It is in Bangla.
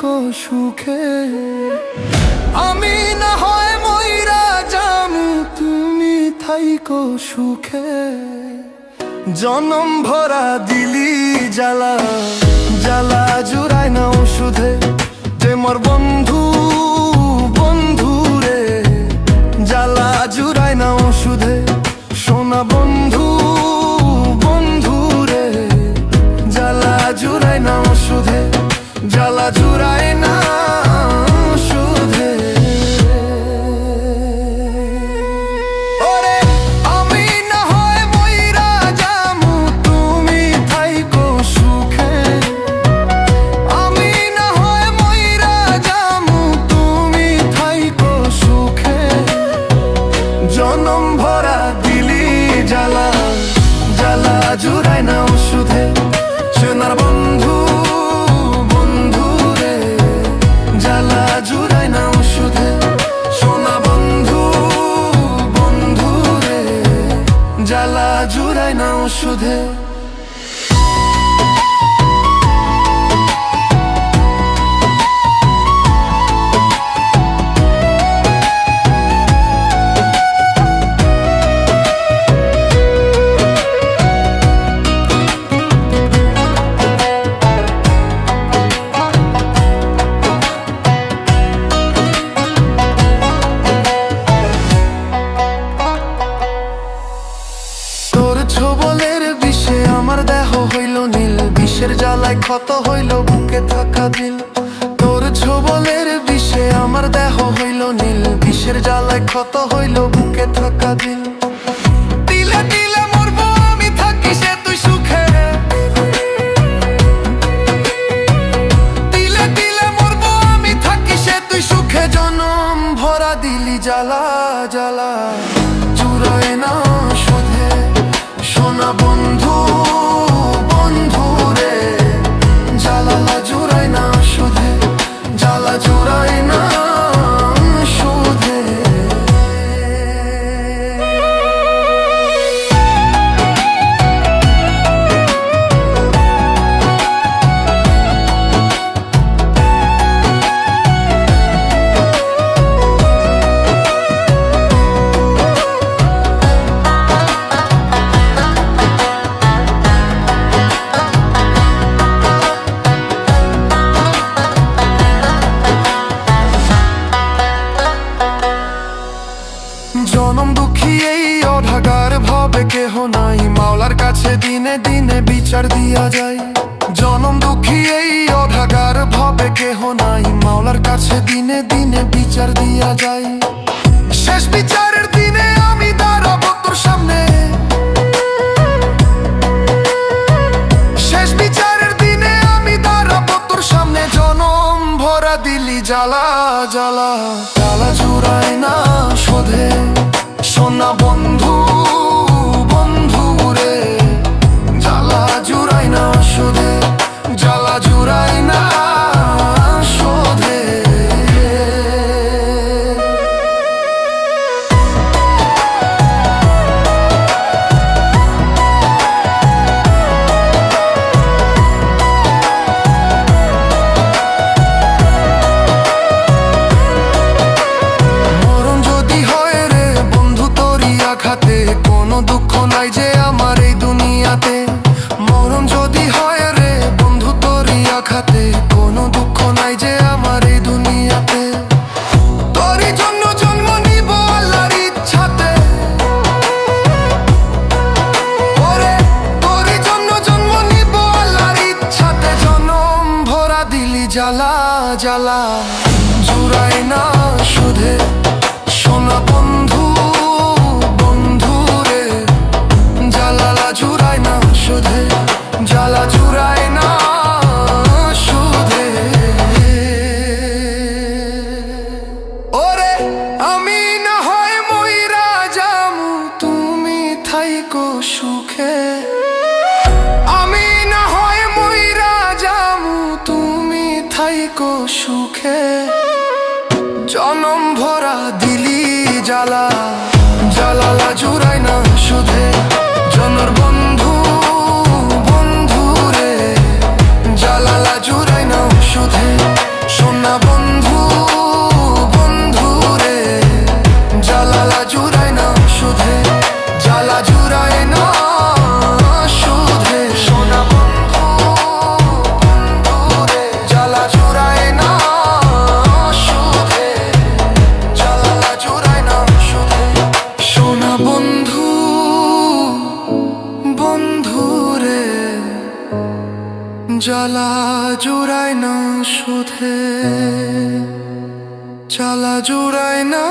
থাইকো সুখে। আমি না হয় মইরা যামু, তুমি থাইকো সুখে। জনম ভরা দিলি জ্বালা, জ্বালা জুড়ায় না ওষুধে। যে মোর বন্ধু বন্ধু রে, জ্বালা জুড়ায় না ওষুধে। সোনা বন্ধু বন্ধু রে, জ্বালা জুড়ায় না ওষুধে। জ্বালা জুড়ায় না ওষুধে। ওরে আমি না হয় মইরা যামু, তুমি থাইকো সুখে। আমি না হয় মইরা যামু, তুমি থাইকো সুখে। জনম ভরা দিলি জ্বালা, জ্বালা জুড়ায় না ওষুধে। সোনার বন্ধু বন্ধু রে, জ্বালা জুড়ায় না ওষুধে। সোনা বন্ধু বন্ধু রে, জ্বালা জুড়ায় না ওষুধে। ছোবলের বিষে আমার দেহ হইল নীল, বিষের জ্বালায় ক্ষত হইল বুকে থাকা দিল। তোর ছোবলের বিষে আমার দেহ হইল নীল, বিষের জ্বালায় ক্ষত হইল বুকে থাকা দিল। দিলে দিলে মরবো আমি, থাকি সে তুই সুখে। দিলে দিলে মরবো আমি, থাকি সে তুই সুখে। জনম ভরা দিলি জ্বালা, জ্বালা জুড়ায় না শোধে। সোনা বন্ধু বন্ধু রে, জ্বালা জুড়ায় না শুধে। জ্বালা জুড়ায় না শুধে। জনম দুঃখী এই অঢাগার ভবে কেহ নাই, মাওলার কাছে দিনে দিনে বিচার দিয়া যায়। জনম দুঃখী এই অঢাগার ভবে কেহ নাই, মাওলার কাছে দিনে দিনে বিচার দিয়া যায়। শেষ বিচারের দিনে আমি দাঁড়াবো তোর সামনে। শেষ বিচারের দিনে আমি দাঁড়াবো তোর সামনে। জনম ভরা দিলি জ্বালা, জ্বালা জ্বালা জুড়ায় না শোধে। সোনা বন্ধু বন্ধু রে, জ্বালা জুড়ায় না শোধে। জ্বালা জুড়ায় না শোধে। কোনো দুঃখ নাই যে আমার এই দুনিয়াতে। মরণ যদি হয় রে বন্ধু তোরই আঘাতে, কোনো দুঃখ নাই যে আমার এই দুনিয়াতে। তোরই জন্য জন্ম নিব আল্লাহর ইচ্ছাতে। ওরে তোরই জন্য জন্ম নিব আল্লাহর ইচ্ছাতে। জনম ভরা দিলি জ্বালা, জ্বালা জুড়ায় না শুধে। সোনা বন্ধু বন্ধু রে, জ্বালা জুড়ায় না শুধে। জ্বালা জুড়ায় না শুধে। ওরে আমি না হয় মইরা যামু, তুমি থাইকো সুখে। আমি না হয় মইরা যামু, তুমি থাইকো সুখে। জনম ভরা দিলি জ্বালা, জ্বালা জুড়ায় না শুধে। জনর বন্ধু বন্ধু রে, জ্বালা জুড়ায় না শুধে। জ্বালা জুড়ায় না।